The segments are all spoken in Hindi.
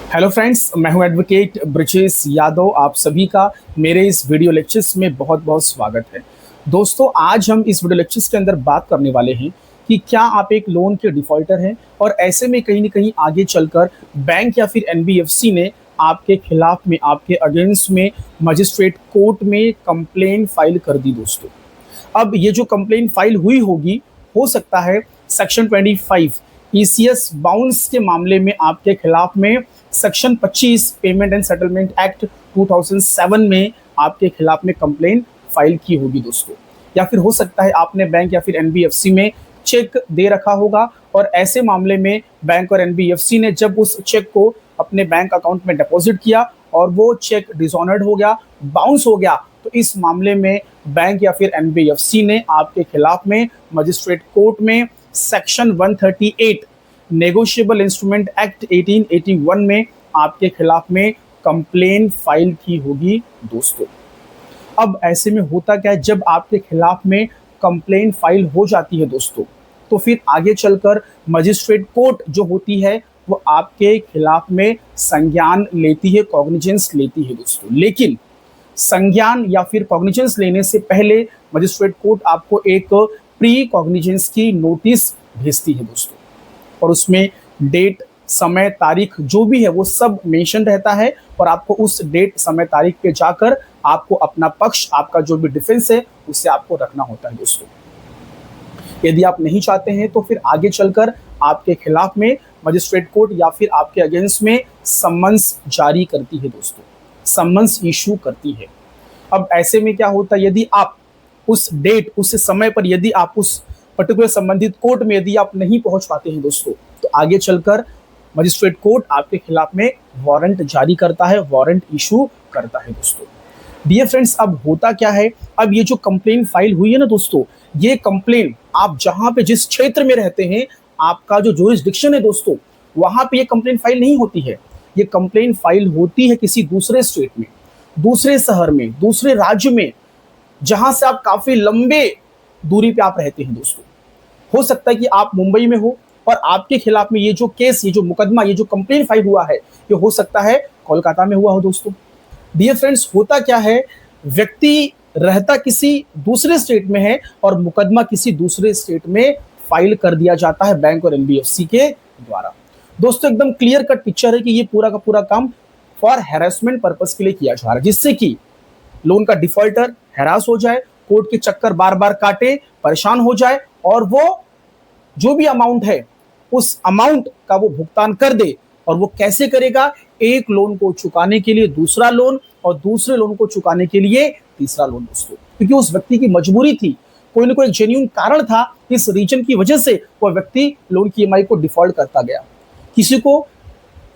हेलो फ्रेंड्स, मैं हूं एडवोकेट ब्रिजेश यादव। आप सभी का मेरे इस वीडियो लेक्चर्स में बहुत बहुत स्वागत है। दोस्तों, आज हम इस वीडियो लेक्चर्स के अंदर बात करने वाले हैं कि क्या आप एक लोन के डिफॉल्टर हैं और ऐसे में कहीं ना कहीं आगे चलकर बैंक या फिर एनबीएफसी ने आपके खिलाफ में, आपके अगेंस्ट में मजिस्ट्रेट कोर्ट में कंप्लेन फाइल कर दी। दोस्तों, अब ये जो कंप्लेन फाइल हुई होगी, हो सकता है सेक्शन 25 ईसीएस बाउंस के मामले में आपके खिलाफ में section 25 payment and settlement act 2007 में आपके खिलाफ में कंप्लेन फाइल की होगी दोस्तों। या फिर हो सकता है आपने बैंक या फिर एनबीएफसी में चेक दे रखा होगा और ऐसे मामले में बैंक और एनबीएफसी ने जब उस चेक को अपने बैंक अकाउंट में डिपॉजिट किया और वो चेक डिसऑनर्ड हो गया, बाउंस हो गया, तो इस मामले में बैंक या फिर एनबीएफसी ने आपके खिलाफ में मजिस्ट्रेट कोर्ट में सेक्शन 138 नेगोशिएबल इंस्ट्रूमेंट एक्ट 1881 में आपके खिलाफ में कंप्लेन फाइल की होगी दोस्तों। अब ऐसे में होता क्या है, जब आपके खिलाफ में कंप्लेन फाइल हो जाती है दोस्तों, तो फिर आगे चलकर मजिस्ट्रेट कोर्ट जो होती है वो आपके खिलाफ में संज्ञान लेती है, कॉग्निजेंस लेती है दोस्तों। लेकिन संज्ञान या फिर कॉग्निजेंस लेने से पहले मजिस्ट्रेट कोर्ट आपको एक प्री कॉग्निजेंस की नोटिस भेजती है दोस्तों, और उसमें डेट, समय, तारीख जो भी है वो सब मेंशन रहता है और आपको उस डेट, समय, तारीख पे जाकर आपको अपना पक्ष, आपका जो भी डिफेंस है उससे आपको रखना होता है दोस्तों। यदि आप नहीं चाहते हैं तो फिर आगे चलकर आपके खिलाफ में मजिस्ट्रेट कोर्ट या फिर आपके अगेंस्ट में सम्मन्स जारी करती है दोस्तों, सम्मन्स इशू करती है। अब ऐसे में क्या होता है, यदि आप उस डेट, उस समय पर यदि आप उस पर्टिकुलर संबंधित कोर्ट में यदि आप नहीं पहुंच पाते हैं दोस्तों, तो आगे चलकर मजिस्ट्रेट कोर्ट आपके खिलाफ में वारंट जारी करता है, वारंट इशू करता है दोस्तों। डियर फ्रेंड्स, अब होता क्या है, अब ये जो कंप्लेन फाइल हुई है ना दोस्तों, ये कंप्लेन आप जहां पे जिस क्षेत्र में रहते हैं, आपका जो जुरिस्डिक्शन है दोस्तों, वहां पे ये कंप्लेन फाइल नहीं होती है। ये कंप्लेन फाइल होती है किसी दूसरे स्टेट में, दूसरे शहर में, दूसरे राज्य में, जहां से आप काफी लंबे दूरी पे आप रहते हैं दोस्तों। हो सकता है कि आप मुंबई में हो और आपके खिलाफ में ये जो केस, ये जो मुकदमा, ये जो कंप्लेन फाइल हुआ है, ये हो सकता है कोलकाता में हुआ हो दोस्तों। डियर फ्रेंड्स, होता क्या है, व्यक्ति रहता किसी दूसरे स्टेट में है और मुकदमा किसी दूसरे स्टेट में फाइल कर दिया जाता है बैंक और एनबीएफसी के द्वारा। दोस्तों, एकदम क्लियर कट पिक्चर है कि ये पूरा का पूरा काम फॉर हैरेसमेंट पर्पस के लिए किया जा रहा है, जिससे कि लोन का डिफॉल्टर हैरास हो जाए, कोर्ट के चक्कर बार बार काटे, परेशान हो जाए और वो जो भी अमाउंट है उस अमाउंट का वो भुगतान कर दे। और वो कैसे करेगा, एक लोन को चुकाने के लिए दूसरा लोन और दूसरे लोन को चुकाने के लिए तीसरा लोन दोस्तों। क्योंकि उस व्यक्ति की मजबूरी थी, कोई ना कोई एक जेन्युइन कारण था, इस रीजन की वजह से वह व्यक्ति लोन की ईएमआई को डिफॉल्ट करता गया। किसी को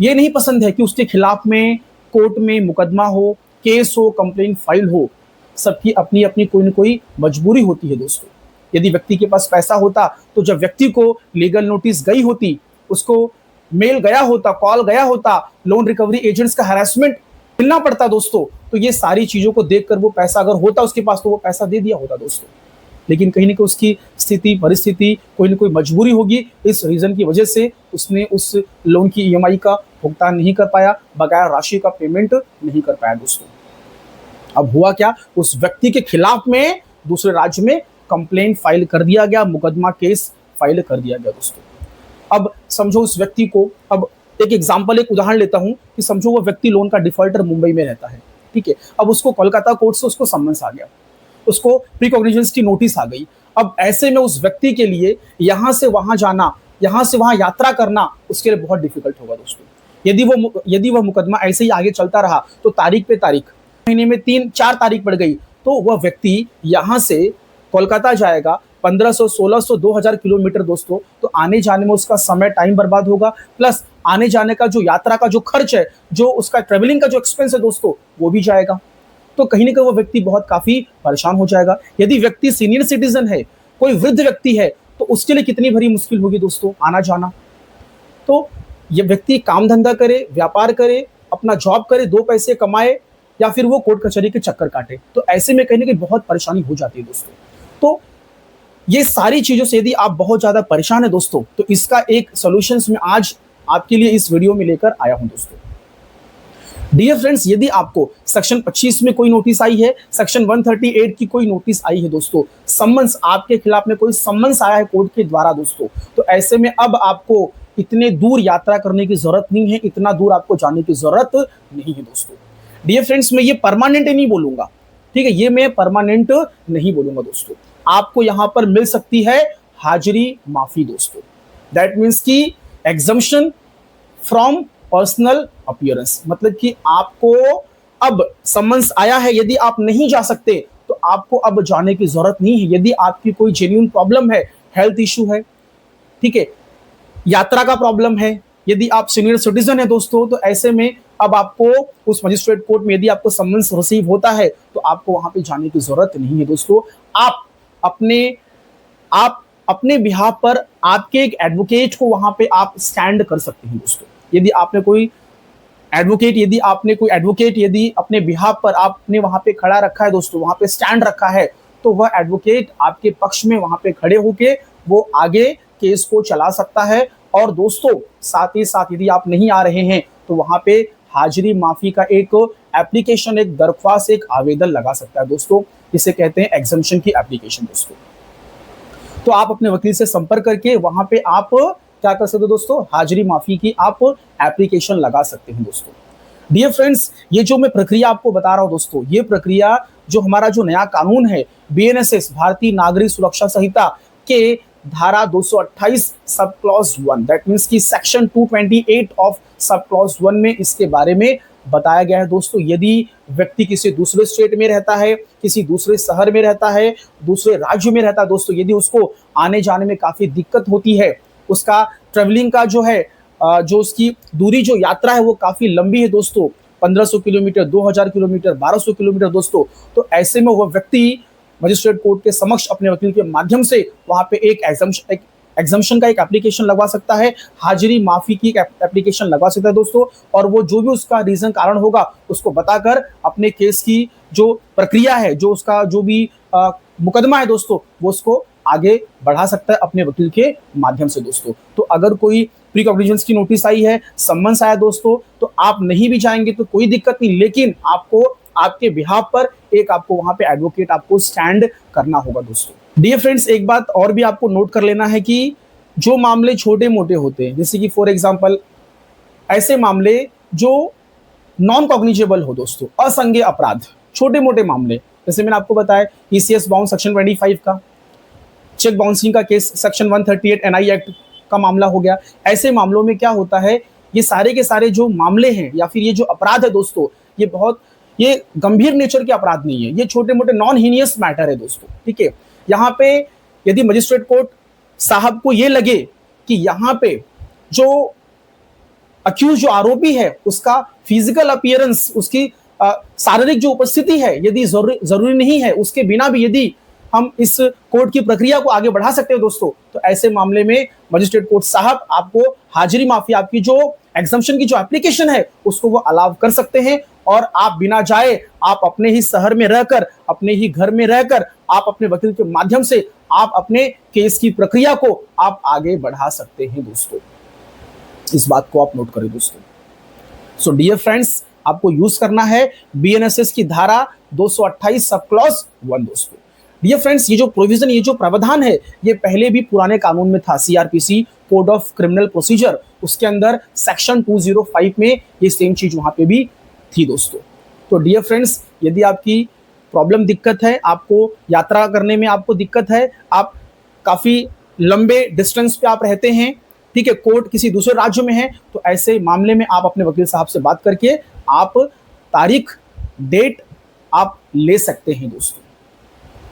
ये नहीं पसंद है कि उसके खिलाफ में कोर्ट में मुकदमा हो, केस हो, कंप्लेन फाइल हो। सबकी अपनी अपनी कोई ना कोई मजबूरी होती है दोस्तों। यदि व्यक्ति के पास पैसा होता तो जब व्यक्ति को लीगल नोटिस गई होती, उसको मेल गया होता, कॉल गया होता, लोन रिकवरी एजेंट्स का हैरेसमेंट मिलना पड़ता दोस्तों, तो ये सारी चीजों को देखकर वो पैसा अगर होता उसके पास तो वो पैसा दे दिया होता दोस्तों। लेकिन कहीं ना कहीं उसकी स्थिति, परिस्थिति, कोई ना कोई मजबूरी होगी, इस रीजन की वजह से उसने उस लोन की ईएमआई का भुगतान नहीं कर पाया, बकाया राशि का पेमेंट नहीं कर पाया दोस्तों। अब हुआ क्या, उस व्यक्ति के खिलाफ में दूसरे राज्य में कंप्लेंट फाइल कर दिया गया, मुकदमा, केस फाइल कर दिया गया दोस्तों। अब समझो उस व्यक्ति को, अब एक एग्जांपल, एक उदाहरण लेता हूं कि समझो वो व्यक्ति लोन का डिफॉल्टर मुंबई में रहता है, ठीक है। अब उसको कोलकाता कोर्ट से उसको सम्मन्स आ गया, उसको प्री कॉग्निजेंस की नोटिस आ गई। अब ऐसे में उस व्यक्ति के लिए यहां से वहां जाना, यहां से वहां यात्रा करना उसके लिए बहुत डिफिकल्ट होगा दोस्तों। यदि वह मुकदमा ऐसे ही आगे चलता रहा तो तारीख पे तारीख, महीने में 3-4 तारीख पड़ गई, तो वह व्यक्ति यहां से कोलकाता जाएगा 1500, 1600, 2000 किलोमीटर दोस्तों। तो आने जाने में उसका समय, टाइम बर्बाद होगा, प्लस आने जाने का जो यात्रा का जो खर्च है, जो उसका ट्रेवलिंग का जो एक्सपेंस है दोस्तों, वो भी जाएगा। तो कहीं ना कहीं वो व्यक्ति बहुत काफी परेशान हो जाएगा। यदि व्यक्ति सीनियर सिटीजन है, कोई वृद्ध व्यक्ति है, तो उसके लिए कितनी भरी मुश्किल होगी दोस्तों आना जाना। तो ये व्यक्ति काम धंधा करे, व्यापार करे, अपना जॉब करे, 2 पैसे कमाए, या फिर वो कोर्ट कचहरी के चक्कर काटे, तो ऐसे में कहीं ना कहीं बहुत परेशानी हो जाती है दोस्तों। तो ये सारी चीजों से यदि आप बहुत ज्यादा परेशान है दोस्तों, तो इसका एक सॉल्यूशंस मैं आज आपके लिए इस वीडियो में लेकर आया हूं दोस्तों। डियर फ्रेंड्स, यदि आपको सेक्शन 25 में कोई नोटिस आई है, सेक्शन 138 की कोई नोटिस आई है दोस्तों, सम्मन्स आपके खिलाफ में कोई सम्मन्स आया है कोर्ट के द्वारा दोस्तों, तो ऐसे में अब आपको इतने दूर यात्रा करने की जरूरत नहीं है, इतना दूर आपको जाने की जरूरत नहीं है दोस्तों। डियर फ्रेंड्स, मैं ये परमानेंट नहीं बोलूंगा, ठीक है, ये मैं परमानेंट नहीं बोलूंगा दोस्तों। आपको यहां पर मिल सकती है हाजिरी माफी दोस्तों। दैट मीन्स की एग्जम्पशन फ्रॉम पर्सनल अपीयरेंस, मतलब कि आपको अब समन्स आया है, यदि आप नहीं जा सकते तो आपको अब जाने की जरूरत नहीं है। यदि आपकी कोई जेन्युइन प्रॉब्लम है, हेल्थ इशू है, ठीक है, यात्रा का प्रॉब्लम है, यदि आप सीनियर सिटीजन है दोस्तों, तो ऐसे में अब आपको उस मजिस्ट्रेट कोर्ट में यदि आपको समन्स रिसीव होता है तो आपको वहां पे जाने की जरूरत नहीं है दोस्तों। आप अपने आप अपने बिहाफ पर आपके एक एडवोकेट को वहां पे आप स्टैंड कर सकते हैं दोस्तों। यदि आपने कोई एडवोकेट यदि अपने बिहाफ पर आपने वहां पे खड़ा रखा है दोस्तों, वहां पे स्टैंड रखा है, तो वह एडवोकेट आपके पक्ष में वहां पे खड़े होके वो आगे केस को चला सकता है। और दोस्तों साथ ही साथ यदि आप नहीं आ रहे हैं तो वहां पे हाजिरी माफी का एक एप्लीकेशन, एक दरख्वास्त, एक आवेदन लगा सकता है दोस्तों, जिसे कहते हैं एग्जम्पशन की एप्लीकेशन दोस्तों। तो आप अपने वकील से संपर्क करके वहां पे आप क्या कर सकते हो दोस्तों, हाजिरी माफी की आप एप्लीकेशन लगा सकते हैं दोस्तों। डियर फ्रेंड्स, ये जो मैं प्रक्रिया आपको बता रहा हूं दोस्तों, ये प्रक्रिया जो हमारा जो नया कानून है बीएनएसएस, भारतीय नागरिक सुरक्षा संहिता के धारा 228 सब क्लॉज 1, दैट मीन्स की सेक्शन 228 ऑफ सब क्लॉज 1 में इसके बारे में बताया गया है दोस्तों। यदि व्यक्ति किसी दूसरे स्टेट में रहता है, किसी दूसरे शहर में रहता है, दूसरे राज्य में रहता है दोस्तों, यदि उसको आने जाने में काफी दिक्कत होती है, उसका ट्रेवलिंग का जो है जो उसकी दूरी, जो यात्रा है वो काफी लंबी है दोस्तों, 1500 किलोमीटर, 2000 किलोमीटर, 1200 किलोमीटर दोस्तों, तो ऐसे में वह व्यक्ति मजिस्ट्रेट कोर्ट के समक्ष अपने वकील के माध्यम से वहां पे एक एग्जम्पशन का एक एप्लीकेशन लगवा सकता है, हाजिरी माफी की एक एप्लीकेशन लगवा सकता है दोस्तों। और वो जो भी उसका रीजन, कारण होगा, उसको बताकर अपने केस की जो प्रक्रिया है, जो उसका जो भी मुकदमा है दोस्तों, वो उसको आगे बढ़ा सकता है अपने वकील के माध्यम से दोस्तों। तो अगर कोई प्री कॉग्निजेंस की नोटिस आई है, सम्मन्स आया दोस्तों, तो आप नहीं भी जाएंगे तो कोई दिक्कत नहीं, लेकिन आपको आपके बिहाफ पर एक आपको वहां पे एडवोकेट आपको स्टैंड करना होगा दोस्तों। डियर फ्रेंड्स, एक बात और भी आपको नोट कर लेना है कि जो मामले छोटे मोटे होते हैं, जैसे कि फॉर एग्जांपल ऐसे मामले जो नॉन कॉग्निजेबल हो दोस्तों, असंज्ञेय अपराध, छोटे मोटे मामले, जैसे मैंने आपको बताया ईसीएस बाउंस सेक्शन 25 का, चेक बाउंसिंग का केस सेक्शन 138 एनआई एक्ट का मामला हो गया। ऐसे मामलों में क्या होता है, ये सारे के सारे जो मामले हैं या फिर ये जो अपराध है दोस्तों, ये गंभीर नेचर के अपराध नहीं है, ये छोटे मोटे नॉन हीनियस मैटर है दोस्तों, ठीक है। यहाँ पे यदि मजिस्ट्रेट कोर्ट साहब को ये लगे कि यहाँ पे जो अक्यूज, जो आरोपी है, उसका फिजिकल अपीयरेंस, उसकी शारीरिक जो उपस्थिति है यदि जरूरी नहीं है, उसके बिना भी यदि हम इस कोर्ट की प्रक्रिया को आगे बढ़ा सकते हैं दोस्तों, तो ऐसे मामले में मजिस्ट्रेट कोर्ट साहब आपको हाजिरी माफी, आपकी जो एग्जम्पशन की जो एप्लीकेशन है उसको वो अलाउ कर सकते हैं। और आप बिना जाए, आप अपने ही शहर में रहकर, अपने ही घर में रहकर, आप अपने वकील के माध्यम से आप अपने केस की प्रक्रिया को आप आगे बढ़ा सकते हैं दोस्तों। इस बात को आप नोट करें दोस्तों। सो डियर फ्रेंड्स, आपको यूज करना है बीएनएसएस की धारा 228 सब क्लॉज 1 दोस्तों। डियर फ्रेंड्स, ये जो प्रोविजन, ये जो प्रावधान है, ये पहले भी पुराने कानून में था, CrPC code of criminal procedure, उसके अंदर सेक्शन 205 में ये सेम चीज वहां पे भी थी दोस्तों। तो डियर फ्रेंड्स, यदि आपकी प्रॉब्लम, दिक्कत है, आपको यात्रा करने में आपको दिक्कत है, आप काफी लंबे डिस्टेंस पे आप रहते हैं, ठीक है, कोर्ट किसी दूसरे राज्य में है, तो ऐसे मामले में आप अपने वकील साहब से बात करके आप तारीख, डेट आप ले सकते हैं दोस्तों।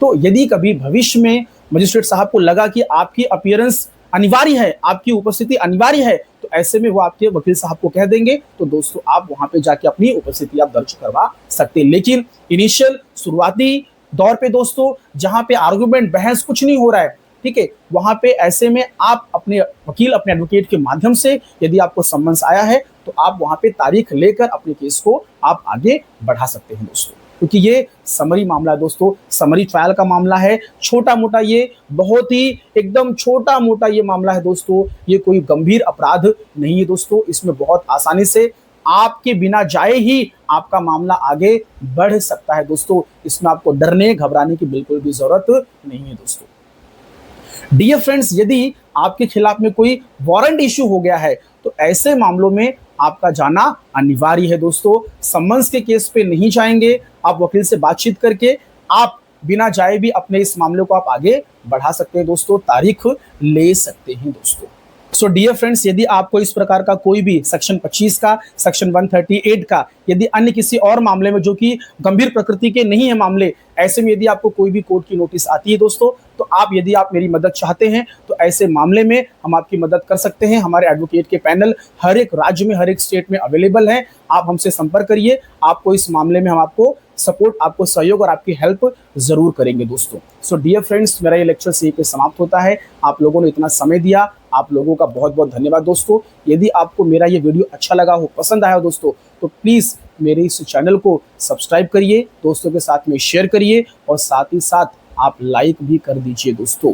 तो यदि कभी भविष्य में मजिस्ट्रेट साहब को लगा कि आपकी अपीयरेंस अनिवार्य है, आपकी उपस्थिति अनिवार्य है, तो ऐसे में वो आपके वकील साहब को कह देंगे, तो दोस्तों आप वहां पे जाके अपनी उपस्थिति आप दर्ज करवा सकते हैं। लेकिन इनिशियल, शुरुआती दौर पे दोस्तों, जहां पे आर्गुमेंट, बहस कुछ नहीं हो रहा है, ठीक है, वहां पे ऐसे में आप अपने वकील, अपने एडवोकेट के माध्यम से यदि आपको सम्मन्स आया है, तो आप वहां पे तारीख लेकर अपने केस को आप आगे बढ़ा सकते हैं दोस्तों। क्योंकि ये समरी मामला है दोस्तों, समरी ट्रायल का मामला है, छोटा मोटा, ये बहुत ही एकदम छोटा मोटा ये मामला है दोस्तों, ये कोई गंभीर अपराध नहीं है दोस्तों। इसमें बहुत आसानी से आपके बिना जाए ही आपका मामला आगे बढ़ सकता है दोस्तों। इसमें आपको डरने घबराने की बिल्कुल भी जरूरत नहीं है दोस्तों। डियर फ्रेंड्स, यदि आपके खिलाफ में कोई वारंट इश्यू हो गया है तो ऐसे मामलों में आपका जाना अनिवार्य है दोस्तों। समन्स के केस पे नहीं जाएंगे, आप वकील से बातचीत करके आप बिना जाए भी अपने इस मामले को आप आगे बढ़ा सकते हैं दोस्तों, तारीख ले सकते हैं दोस्तों। सो डियर फ्रेंड्स, यदि आपको इस प्रकार का कोई भी सेक्शन 25 का, सेक्शन 138 का, यदि अन्य किसी और मामले में जो कि गंभीर प्रकृति के नहीं है मामले, ऐसे में यदि आपको कोई भी कोर्ट की नोटिस आती है दोस्तों, तो यदि आप मेरी मदद चाहते हैं तो ऐसे मामले में हम आपकी मदद कर सकते हैं। हमारे एडवोकेट के पैनल हर एक राज्य में, हर एक स्टेट में अवेलेबल हैं। आप हमसे संपर्क करिए, आपको इस मामले में हम आपको सपोर्ट, आपको सहयोग और आपकी हेल्प जरूर करेंगे दोस्तों। सो डियर फ्रेंड्स, मेरा ये लेक्चर यहीं पे समाप्त होता है। आप लोगों ने इतना समय दिया, आप लोगों का बहुत बहुत धन्यवाद दोस्तों। यदि आपको मेरा ये वीडियो अच्छा लगा हो, पसंद आया हो दोस्तों, तो प्लीज़ मेरे इस चैनल को सब्सक्राइब करिए, दोस्तों के साथ में शेयर करिए और साथ ही साथ आप लाइक भी कर दीजिए दोस्तों।